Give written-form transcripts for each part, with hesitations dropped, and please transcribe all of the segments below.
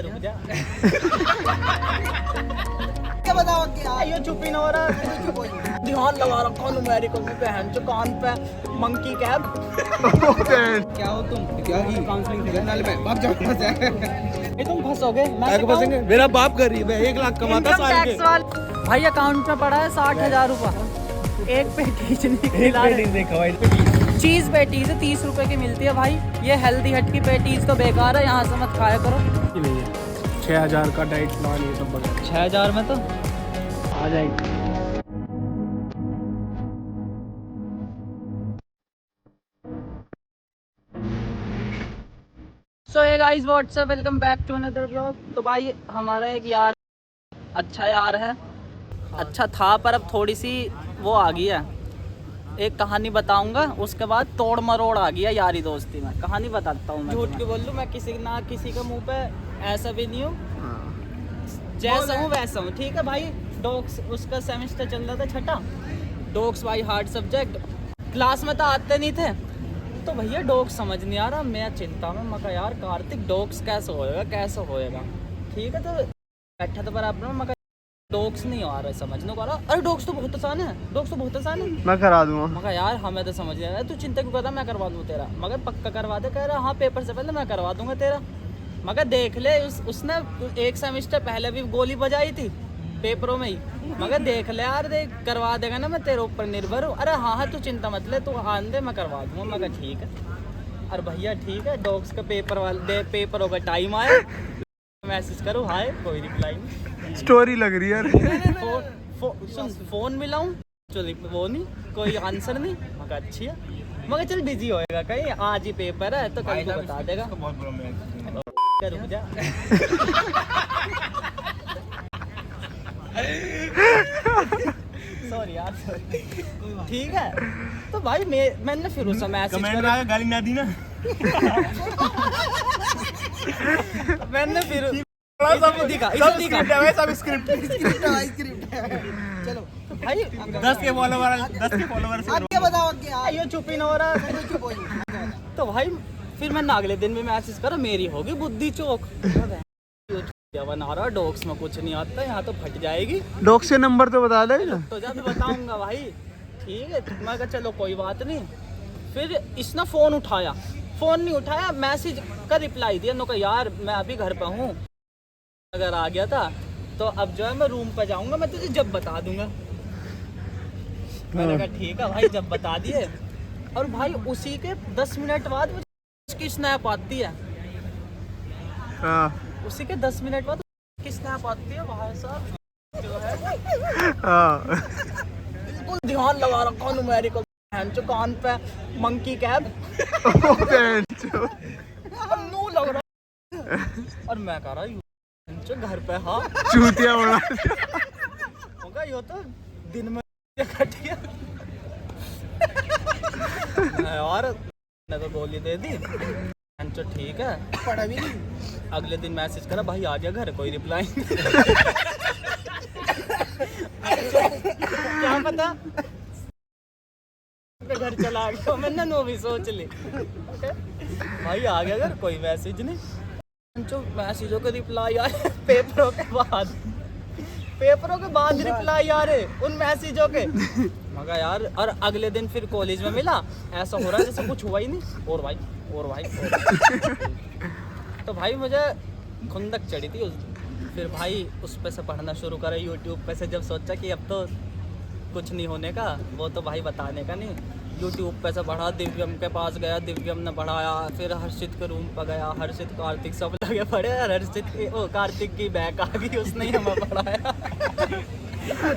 रुक जा। क्या बताओ क्या ये चुप ही ना हो रहा। ध्यान लगा रखा हूँ मेडिकल में, बहन जो कान पे मंकी कैप। क्या हो तुम? क्या की काउंसलिंग नाले में भाग जाओ यहाँ से। ये तुम फंसोगे। मैं तो फंसेंगे। मेरा बाप गरीब है, 1 लाख कमाता साल के। भाई अकाउंट में पड़ा है 60,000 रुपया। एक पेटीज नहीं खिला रहे। चीज पेटीज 30 रुपए की मिलती है भाई। ये हेल्दी हट की पेटीज तो बेकार है, यहाँ से मत खाया करो। 6,000 का डाइट प्लान ये सब बगैर 6,000 में तो आ जाएगी। So hey guys, what's up, welcome back to another blog. तो भाई हमारा एक यार, अच्छा यार है, अच्छा था पर अब थोड़ी सी वो आ गई है। एक कहानी बताऊंगा, उसके बाद तोड़ मरोड़ आ गया यारी दोस्ती में। कहानी बताता हूँ मैं। झूठ के बोल लूँ मैं किसी ना किसी के मुंह पे ऐसा भी नहीं हूँ। जैसा हूँ वैसा हूँ, ठीक है भाई। डॉग्स उसका सेमेस्टर चल रहा था छठा। डॉग्स भाई हार्ड सब्जेक्ट, क्लास में तो आते नहीं थे। तो भैया डॉग्स समझ नहीं आ रहा, मैं चिंता में। मैं कहा यार कार्तिक डॉग्स कैसे होएगा। ठीक है, तो बैठा तो बराबर में। मैं डॉग्स नहीं आ रहा समझ नहीं पा रहा। अरे डॉग्स तो बहुत आसान है, मैं करा दूंगा। मगर यार हमें तो समझ नहीं आ रहा। तू चिंता क्यों कर रहा, मैं करवा दूँ तेरा। मगर पक्का करवा दे। कह रहा हाँ पेपर से पहले मैं करवा दूंगा तेरा। मगर देख ले उसने एक सेमेस्टर पहले भी गोली बजाई थी पेपरों में ही। मगर देख ले यार, देख करवा देगा ना, मैं तेरे ऊपर निर्भर हूँ। अरे हाँ तू चिंता मत ले, तू आन दे मैं करवा दूंगा। मगर ठीक है। अरे भैया ठीक है, डॉग्स का पेपरों का टाइम आया, मैसेज करूँ हाय, कोई रिप्लाई नहीं। स्टोरी लग रही है। फोन मिलाऊं, चल वो नहीं, कोई आंसर नहीं। मगर अच्छी है, मगर चल बिजी होएगा कहीं, आज ही पेपर है तो कल को बता देगा। रुक जा। सॉरी यार, ठीक है। तो भाई मैंने फिर उसे मैसेज करा, गाली ना दी ना। मैंने फिर दिखा। चलो भाई 10 के फॉलोवर आप क्या बताओ क्या, ये चुप ही ना हो रहा। तो भाई फिर मैंने अगले दिन भी मैसेज करा, मेरी होगी बुद्धि चौक। बना रहा डॉग्स में कुछ नहीं आता, यहाँ तो फट जाएगी। डॉग से नंबर तो बता दे ना। तो जब बताऊंगा भाई, ठीक है। मैं कहा चलो कोई बात नहीं। फिर इसने फोन नहीं उठाया, मैसेज का रिप्लाई दिया। नो कहा यार मैं अभी घर पे हूँ, अगर आ गया था तो अब जो है मैं रूम पे जाऊंगा, मैं तुझे जब बता दूंगा। मैंने कहा ठीक है भाई, जब बता दिए। और भाई उसी के 10 मिनट बाद उसकी स्नैप आती है। उसी के 10 मिनट बाद उसकी स्नैप आती है भाई साहब, जो है बिल्कुल ध्यान लगा रखा हूँ मेडिकल, जो कान पे मंकी कैप नू लग रहा। और मैं कह रहा जो घर पे हाँ चूतिया बना होगा, यो तो दिन में कट गया यार। मैंने तो गोली दे दी। तो ठीक है, पढ़ा भी नहीं। अगले दिन मैसेज करा, भाई आ गया घर, कोई रिप्लाई नहीं। क्या पता घर चला गया, मैंने नो भी सोच ली। भाई आ गया घर, कोई मैसेज नहीं। जो मैसेजों के रिप्लाई आए पेपरों के बाद रिप्लाई आ रहे उन मैसेजों के। मगर यार, और अगले दिन फिर कॉलेज में मिला, ऐसा हो रहा है जैसे कुछ हुआ ही नहीं। और भाई तो भाई मुझे खुंदक चढ़ी थी उस दिन। फिर भाई उस पे से पढ़ना शुरू करा, यूट्यूब पे से। जब सोचा कि अब तो कुछ नहीं होने का, वो तो भाई बताने का नहीं। यूट्यूब पे से पढ़ा, दिव्यम के पास गया, दिव्यम ने पढ़ाया। फिर हर्षित के रूम पर गया, हर्षित कार्तिक सब लगे पढ़े। कार्तिक की बैक आ गई, उसने हमें पढ़ाया।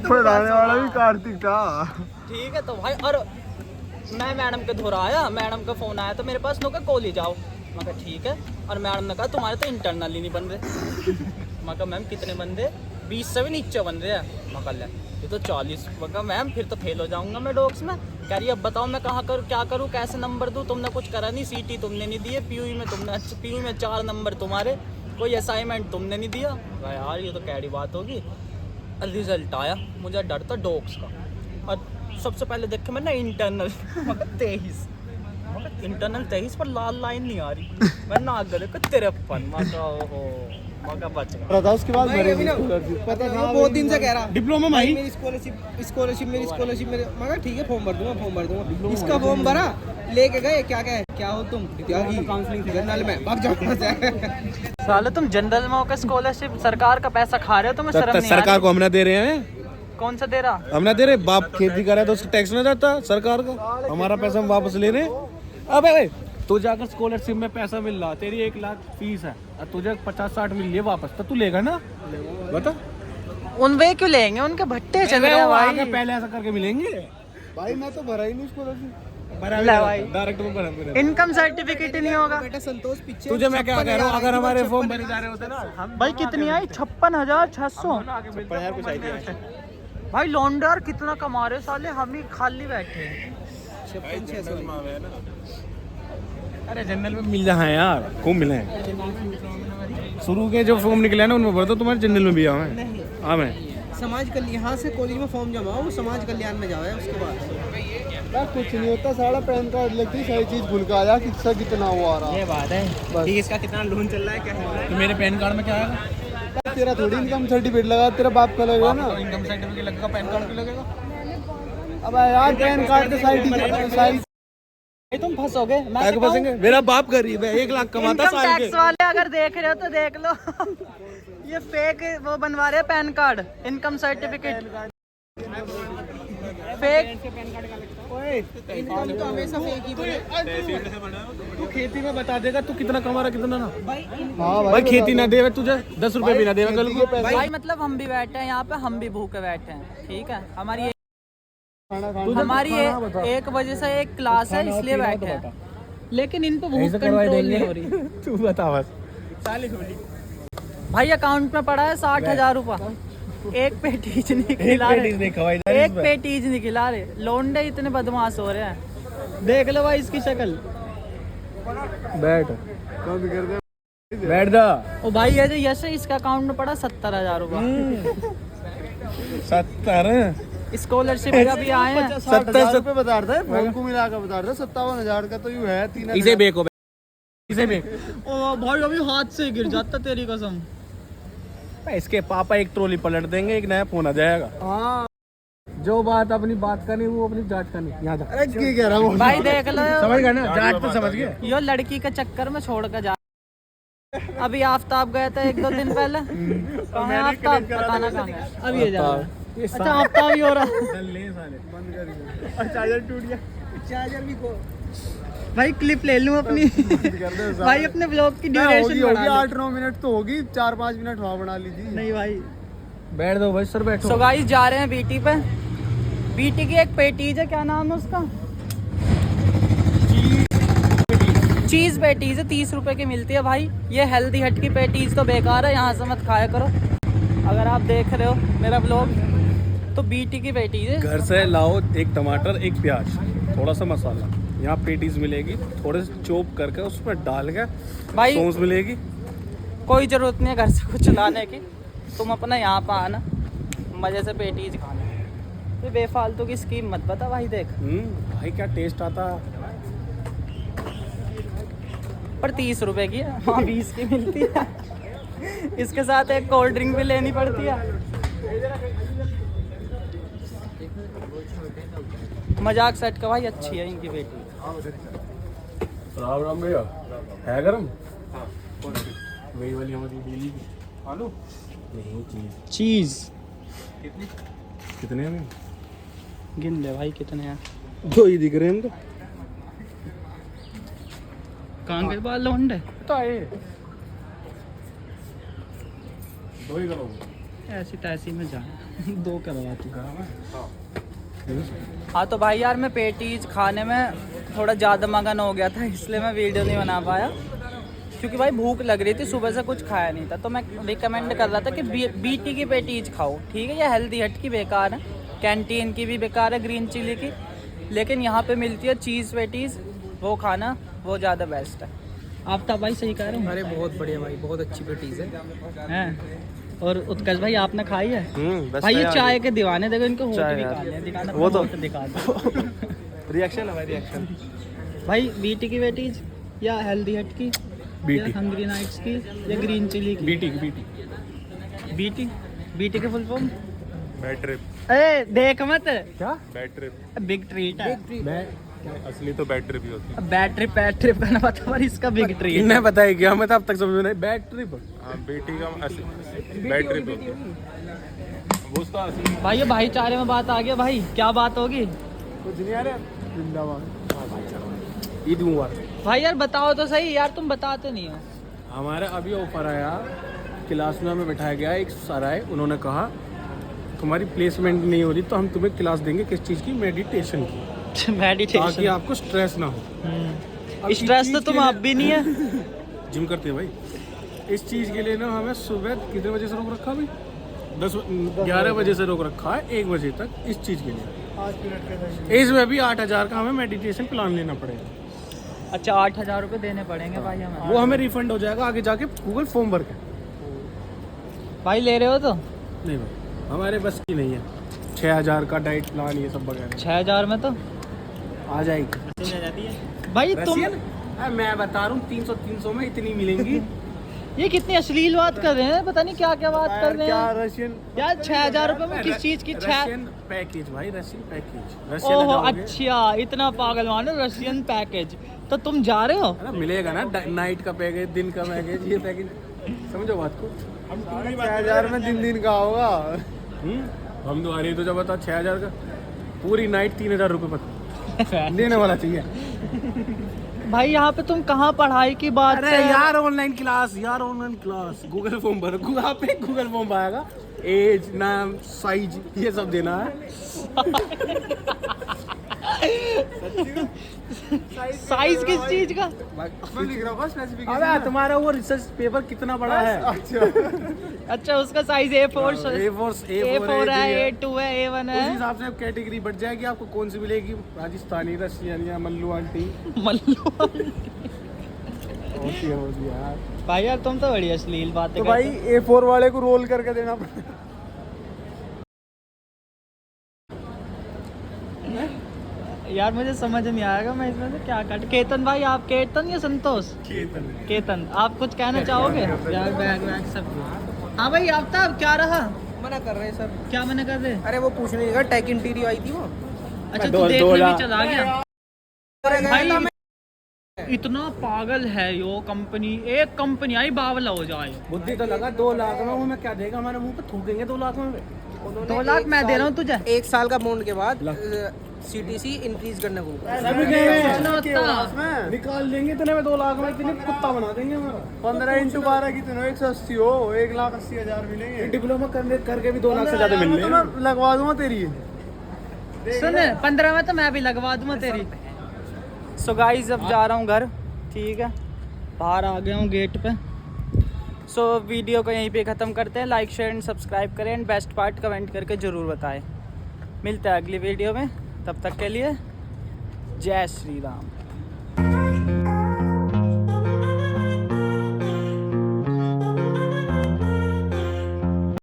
पढ़ाने वाला भी कार्तिक था। ठीक है। तो भाई और मैं मैडम के धुरा आया, मैडम का फ़ोन आया तो मेरे पास, नो का कॉलेज आओ। मैं कहा ठीक है। और मैडम ने कहा तुम्हारे तो इंटरनल ही नहीं बन रहे। मैं कहा मैम कितने बन रहे? 20 से भी नीचे बन रहे हैं। मैं कहा ये तो 40। मैं कहा मैम फिर तो फेल हो जाऊंगा मैं डॉग्स में। कह रही अब बताओ मैं कहाँ करूँ, क्या करूँ, कैसे नंबर दूँ? तुमने कुछ करा नहीं, सीटी तुमने नहीं दिए, पीयू में 4 नंबर तुम्हारे, कोई असाइनमेंट तुमने नहीं दिया। यार ये तो कैडी बात होगी। रिजल्ट आया, मुझे डर था डॉग्स का। और सबसे पहले देखे मैंने इंटरनल 23। इंटरनल 23 पर लाल लाइन नहीं आ रही। मैं ना गले को 53 मौका, ओहो मौका बच गया। था उसके बाद भाई अभी ना पता था बहुत दिन से कह रहा डिप्लोमा भाई मेरी स्कॉलरशिप मेरे मगर ठीक है फॉर्म भर दूंगा इसका फॉर्म भरा लेके गए क्या हो तुम त्यागी काउंसलिंग जनरल में भाग जाओ यहाँ से। साले तुम जनरल में होकर स्कॉलरशिप सरकार का पैसा खा रहे हो, तुम्हें शर्म नहीं आ सरकार रही? को हम ना दे रहे हैं, कौन सा दे रहा? हम ना दे रहे। बाप खेती कर रहा है तो उसका टैक्स ना जाता सरकार का, हमारा पैसा हम वापस ले रहे हैं। अबे तुझे अगर स्कॉलरशिप में पैसा मिल रहा, तेरी 1 लाख फीस है और तुझे 50-60 मिल रही है वापस, तो तू लेगा ना? बता। उन वे क्यों लेंगे, उनके भट्टे चल रहे हैं भाई। पहले ऐसा करके मिलेंगे भाई मैं तो भरा ही नहीं स्कॉलरशिप डायरेक्ट में भरा। इनकम सर्टिफिकेट ही नहीं होगा। बेटा संतोष पीछे तुझे मैं क्या कह रहा हूँ, अगर हमारे फॉर्म भरे जा रहे होते ना हम भाई कितनी आई? 56,600। कुछ आइडिया है। भाई लॉन्डर कितना कमा रहे साले, हम ही खाली बैठे हैं। 56,600 अरे जनरल में मिल रहा है यार, खूब मिले हैं। शुरू के जो फॉर्म निकले हैं ना उनमें भर दो, तुम्हारे जनरल में भी आवे। नहीं हाँ मैं समाज कल्याण यहाँ से कॉलेज में फॉर्म जमा हो समाज कल्याण में जाओ उसके बाद कुछ नहीं होता, सारा पैन कार्ड लगती सारी चीज भूल के आया किसका कितना वो आ रहा ये बात है कि इसका कितना लोन चल रहा है क्या है। तो मेरे पैन कार्ड में क्या आएगा? है। तेरा थोड़ी इनकम सर्टिफिकेट लगा, तेरा बाप का लगेगा ना। इनकम सर्टिफिकेट लगेगा, पैन कार्ड भी लगेगा। अब यार पैन कार्ड के सारी तुम फंसोगे। मैं क्या फंसेंगे? मेरा बाप गरीब है, 1 लाख कमाता इनकम साल के। टैक्स वाले अगर देख रहे हो तो देख लो। ये फेक वो बनवा रहे हैं pan card, income certificate fake. Income तो हमेशा फेक ही बने। तू खेती में बता देगा तू कितना कमा रहा कितना ना। हाँ भाई खेती ना देवे तुझे 10 रुपए भी ना देवे कल को। भाई मतलब हम भी बैठे हैं यहाँ पे, हम भी भूखे बैठे हैं, ठीक है। हमारी एक बजे से एक क्लास है इसलिए बैठे हैं, लेकिन इन पे भूख कंट्रोल नहीं हो रही। तू बता बस। भाई अकाउंट में पड़ा है 60,000 रुपया, एक पेटीज नहीं खिला रहे, एक पेटीज नहीं खिला रहे। लोंडे इतने बदमाश हो रहे हैं, देख लो भाई इसकी शक्ल। बैठ जा। ओ भाई ये जो यश है इसका अकाउंट में पड़ा 70,000 रुपया। 70 स्कॉलरशिप का भी आए हैं। 70 रुपए बता रहा है, फोन को मिला कर बता रहा है। 57,000 का तो यूँ है 3,000। इसे बेको इसे बेक। ओ भाई अभी हाथ से गिर जाता तेरी कसम। इसके पापा एक ट्रॉली पलट देंगे, एक नया फोन आ जाएगा। हाँ जो बात अपनी बात करनी वो अपनी जांच करनी। यहाँ जा। अरे क्या कह रहा हूँ भाई देख लो, समझ गए ना, जांच तो समझ गए। यो लड़की के चक्कर में छोड़ कर जा। अभी आफ्ताब गया था 1-2 दिन पहले। कहाँ है आफ्ताब? पता ना कहाँ है। अब ये जा रहा है। अच्छा आफ्ताब ही हो रहा है। चार्जर टूट गया। चार्जर भी को भाई क्लिप ले लूं अपनी। भाई अपने ब्लॉग की ड्यूरेशन होगी बढ़ा लो। 8-9 मिनट तो होगी, 4-5 मिनट वहाँ बना लीजिए। नहीं भाई। बैठ दो भाई, सर बैठो। सो गाइस जा रहे हैं बीटी पे। बीटी की एक पेटीज है, क्या नाम है उसका? चीज पेटीज है, 30 रुपए की मिलती है भाई। ये हेल्दी हट की पेटीज तो बेकार है, यहाँ से मत खाया करो। अगर आप देख रहे हो मेरा ब्लॉग तो बीटी की पेटीज है। घर से लाओ एक टमाटर, एक प्याज, थोड़ा सा मसाला, यहाँ पेटीज मिलेगी, थोड़े से चॉप करके उसमें डाल के भाई सॉस मिलेगी। कोई जरूरत नहीं है घर से कुछ लाने की, तुम अपना यहाँ पर आना, मजे से पेटीज खाना। ये बेफालतू की स्कीम मत बता भाई। देख भाई क्या टेस्ट आता। पर 30 रुपए की है, वहाँ 20 की मिलती है। इसके साथ एक कोल्ड ड्रिंक भी लेनी पड़ती है। मजाक सेट का भाई, अच्छी है इनकी बेटी। राम राम भैया, है गरम? वही वाली हमारी डेली आलू नहीं चीज कितने में? गिन ले भाई कितने हैं। 2 ही दिख रहे हैं हम तो। कहाँ के बाल लौंडे? तो आए 2 ही करो। ऐसी तैसी में जा 2 करवा तू। हाँ तो भाई यार मैं पेटीज खाने में थोड़ा ज़्यादा मगन हो गया था, इसलिए मैं वीडियो नहीं बना पाया। क्योंकि भाई भूख लग रही थी, सुबह से कुछ खाया नहीं था, तो मैं रिकमेंड कर रहा था कि बीटी की पेटीज खाओ, ठीक है। ये हेल्दी हट की बेकार है, कैंटीन की भी बेकार है, ग्रीन चिली की, लेकिन यहाँ पे मिलती है चीज़ पेटीज, वो खाना वो ज़्यादा बेस्ट है। आफ्ताब भाई सही कह रहे हो? अरे बहुत बढ़िया भाई, बहुत अच्छी पेटीज है। हैं? और उत्कर्ष भाई आपने खाई है? बस भाई ये चाय के दीवाने, देखो इनको होठ भी काले हैं, दिखाना वो तो दिखा दो। रिएक्शन है भाई, रिएक्शन। भाई बीटी की वेटीज या हेल्दी हट की या BT हंग्री नाइट्स की या ग्रीन चिली की? BT बीटी बीटी के फुल फॉर्म? Bad trip. ए देख मत, क्या बैड ट्रिप। बिग ट्रीट है। मैं असली तो बैड ट्रिप ही होती है। बैड ट्रिप करना पता, पर इसका बिग ट्रीट है। इन्हें बताया क्या, मैं तो अब तक समझ में नहीं। बैड ट्रिप हाँ, बेटी का असली बैड ट्रिप होती है। वो उसका असली। भाई ये भाईचारे में बात आ गया भाई, क्या बात होगी? कुछ नहीं आ रहा। जिंदाबाद। ईद मुबारक। भाई यार बताओ तो सही यार, तुम बताते नहीं हो। हमारा अभी ऑफर आया, क्लास में हमें बैठाया गया एक सर आए, उन्होंने कहा तुम्हारी प्लेसमेंट नहीं हो रही तो हम तुम्हें क्लास देंगे किस चीज़ की, मेडिटेशन की, ताकि मेडिटेशन। आपको स्ट्रेस ना हो। अब स्ट्रेस इस तो चीज़ तुम के अब भी नहीं है। लिए- जिम करते हैं भाई। इस चीज़ के लिए ना हमें सुबह कितने बजे से रोक रखा भाई? 11 बजे से रोक रखा है 1 बजे तक इस चीज़ के लिए। इसमें भी 8,000 का हमें मेडिटेशन प्लान लेना पड़ेगा। अच्छा 8,000 रुपये देने पड़ेंगे भाई हमें। वो हमें रिफंड हो जाएगा आगे जाके गूगल फॉर्म भर के। भाई ले रहे हो तो? नहीं भाई हमारे बस की नहीं है। 6,000 का डाइट प्लान ये सब वगैरह 6,000 में तो आ जाएगी। भाई तुम रशियन? मैं बता रहा हूँ 300 में इतनी मिलेंगी। ये कितनी अश्लील बात कर रहे हैं, पता नहीं क्या क्या बात कर रहे क्या हैं रशियन? यार। 6,000 रुपये में किस चीज की? रशियन पैकेज भाई, रशियन पैकेज। रशियन ओहो जाओगे, अच्छा, इतना पागल मानो रशियन पैकेज। तो तुम जा रहे हो? अरे मिलेगा ना नाइट का पैकेज, दिन का पैकेज, ये पैकेज। समझो बात को। 6,000 में दिन का होगा। हम तुम्हारी तो जब बता 6,000 का पूरी नाइट 3,000 रुपये पता देने वाला चाहिए। भाई यहाँ पे तुम कहाँ पढ़ाई की बात अरे कर- यार ऑनलाइन क्लास, गूगल फॉर्म भर, वहाँ पे गूगल फॉर्म आएगा, एज, नाम, साइज ये सब देना है। साइज किस चीज का? मैं लिख रहा हूँ स्पेसिफिकेशन। अबे तुम्हारा वो रिसर्च पेपर कितना बड़ा है? अच्छा उसका साइज A4 A4 है, A2 है, A1 उस है। हिसाब से कैटेगरी बढ़ जाएगी, आपको कौन सी मिलेगी, राजस्थानी, रशियन या मल्लू आंटी। मल्लू होती है यार। भाई यार तुम तो बड़ी अश्लील बातें तो भाई करते A4 वाले को रोल करके देना पड़ेगा। हो। यार मुझे समझ नहीं आएगा मैं इसमें से क्या काट। केतन भाई, आप केतन या संतोष? केतन आप कुछ कहना चाहोगे? यार बैग वैग सब। हाँ भाई आफ्ताब क्या रहा? मना कर रहे हैं सर। क्या मना कर रहे? अरे वो पूछने लगा टेक इंटीरियर आई थी वो। अच्छा तू देखने में चला गया भाई। इतना पागल है यो कंपनी, एक कंपनी आई बावला हो जाए। बुद्धि तो लगा 2 लाख में, वो मैं क्या देगा हमारे मुंह पे थूकेंगे 2 लाख में। 2 लाख मैं दे रहा हूँ तुझे। 1 साल का बॉन्ड के बाद CTC इंक्रीज करने को। निकाल देंगे इतने में 2 लाख में, इतने कुत्ता बना देंगे हमारा। 15 × 12 कितने? 180 हो, 1,80,000 मिलेंगे। डिप्लोमा करके भी 2 लाख से ज्यादा मिल तो रहे मैं लगवा दूंगा तेरी। सुन 15 में तो मैं भी लगवा दूंगा तेरी। सो गाइस अब जा रहा हूँ घर, ठीक है, बाहर आ गया हूँ गेट पे। सो वीडियो को यहीं पे ख़त्म करते हैं। लाइक शेयर एंड सब्सक्राइब करें एंड बेस्ट पार्ट कमेंट करके ज़रूर बताएं। मिलते हैं अगली वीडियो में, तब तक के लिए जय श्री राम।